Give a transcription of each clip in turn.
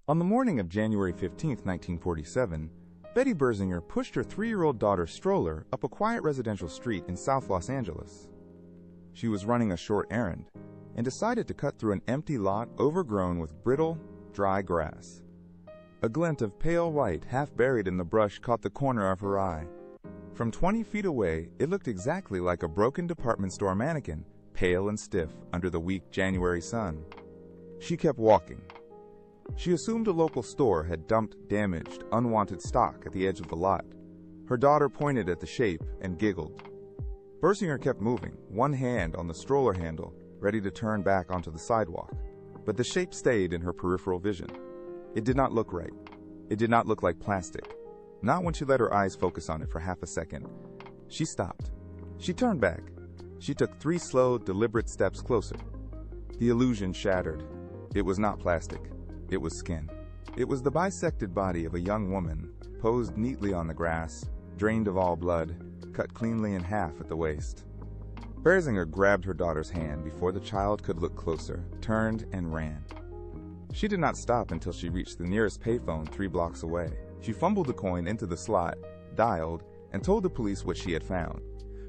On the morning of January 15, 1947, Betty Berzinger pushed her 3-year-old daughter's stroller up a quiet residential street in South Los Angeles. She was running a short errand and decided to cut through an empty lot overgrown with brittle, dry grass. A glint of pale white, half buried in the brush, caught the corner of her eye. From 20 feet away, it looked exactly like a broken department store mannequin, pale and stiff under the weak January sun. She kept walking. She assumed a local store had dumped damaged, unwanted stock at the edge of the lot. Her daughter pointed at the shape and giggled. Berzinger kept moving, one hand on the stroller handle, ready to turn back onto the sidewalk. But the shape stayed in her peripheral vision. It did not look right. It did not look like plastic. Not when she let her eyes focus on it for half a second. She stopped. She turned back. She took 3 slow, deliberate steps closer. The illusion shattered. It was not plastic. It was skin. It was the bisected body of a young woman, posed neatly on the grass, drained of all blood, cut cleanly in half at the waist. Berzinger grabbed her daughter's hand before the child could look closer, turned, and ran. She did not stop until she reached the nearest payphone 3 blocks away. She fumbled the coin into the slot, dialed, and told the police what she had found.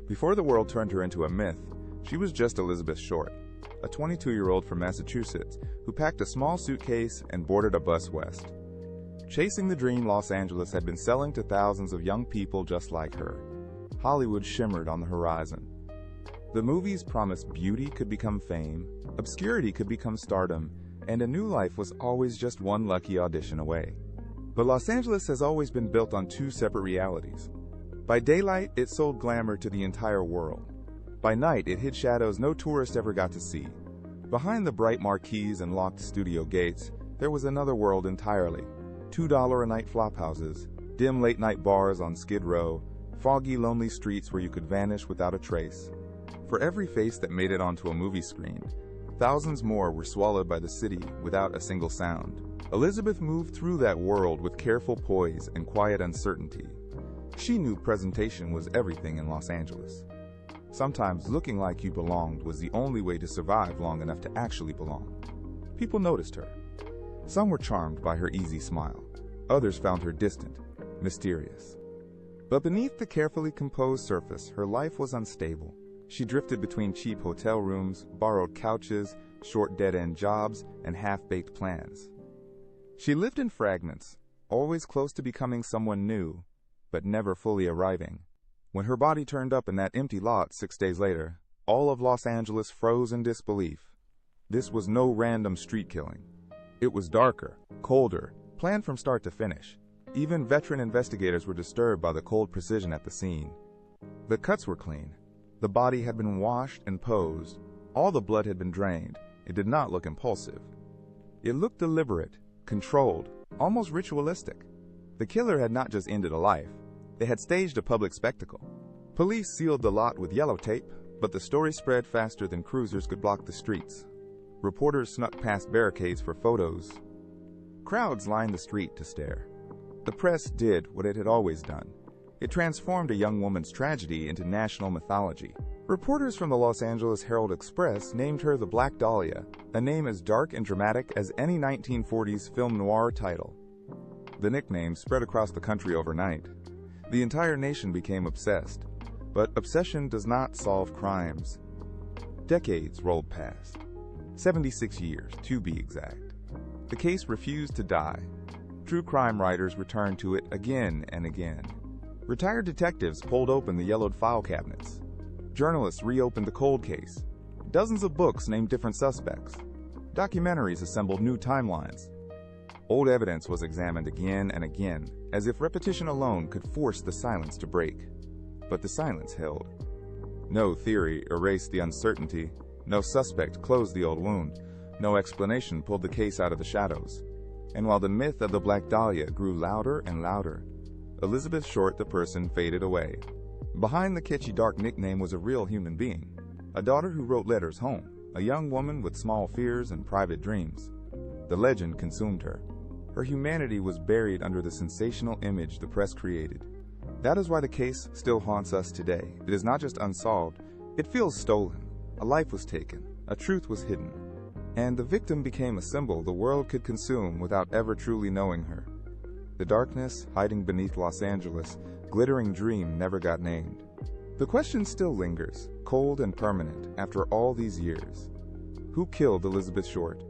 Before the world turned her into a myth, she was just Elizabeth Short, a 22-year-old from Massachusetts who packed a small suitcase and boarded a bus west. Chasing the dream Los Angeles had been selling to thousands of young people just like her. Hollywood shimmered on the horizon. The movies promised beauty could become fame, obscurity could become stardom, and a new life was always just one lucky audition away. But Los Angeles has always been built on 2 separate realities. By daylight, it sold glamour to the entire world. By night, it hid shadows no tourist ever got to see. Behind the bright marquees and locked studio gates, there was another world entirely. $2 a night flophouses, dim late-night bars on Skid Row, foggy, lonely streets where you could vanish without a trace. For every face that made it onto a movie screen, thousands more were swallowed by the city without a single sound. Elizabeth moved through that world with careful poise and quiet uncertainty. She knew presentation was everything in Los Angeles. Sometimes looking like you belonged was the only way to survive long enough to actually belong. People noticed her. Some were charmed by her easy smile. Others found her distant, mysterious. But beneath the carefully composed surface, her life was unstable. She drifted between cheap hotel rooms, borrowed couches, short dead-end jobs, and half-baked plans. She lived in fragments, always close to becoming someone new, but never fully arriving. When her body turned up in that empty lot 6 days later, all of Los Angeles froze in disbelief. This was no random street killing. It was darker, colder, planned from start to finish. Even veteran investigators were disturbed by the cold precision at the scene. The cuts were clean. The body had been washed and posed. All the blood had been drained. It did not look impulsive. It looked deliberate, controlled, almost ritualistic. The killer had not just ended a life. They had staged a public spectacle. Police sealed the lot with yellow tape, but the story spread faster than cruisers could block the streets. Reporters snuck past barricades for photos. Crowds lined the street to stare. The press did what it had always done. It transformed a young woman's tragedy into national mythology. Reporters from the Los Angeles Herald-Express named her the Black Dahlia, a name as dark and dramatic as any 1940s film noir title. The nickname spread across the country overnight. The entire nation became obsessed. But obsession does not solve crimes. Decades rolled past. 76 years, to be exact. The case refused to die. True crime writers returned to it again and again. Retired detectives pulled open the yellowed file cabinets. Journalists reopened the cold case. Dozens of books named different suspects. Documentaries assembled new timelines. Old evidence was examined again and again, as if repetition alone could force the silence to break. But the silence held. No theory erased the uncertainty. No suspect closed the old wound. No explanation pulled the case out of the shadows. And while the myth of the Black Dahlia grew louder and louder, Elizabeth Short, the person, faded away. Behind the kitschy dark nickname was a real human being, a daughter who wrote letters home, a young woman with small fears and private dreams. The legend consumed her. Her humanity was buried under the sensational image the press created. That is why the case still haunts us today. It is not just unsolved, it feels stolen. A life was taken, a truth was hidden. and the victim became a symbol the world could consume without ever truly knowing her. The darkness hiding beneath Los Angeles' glittering dream never got named. The question still lingers, cold and permanent, after all these years. Who killed Elizabeth Short?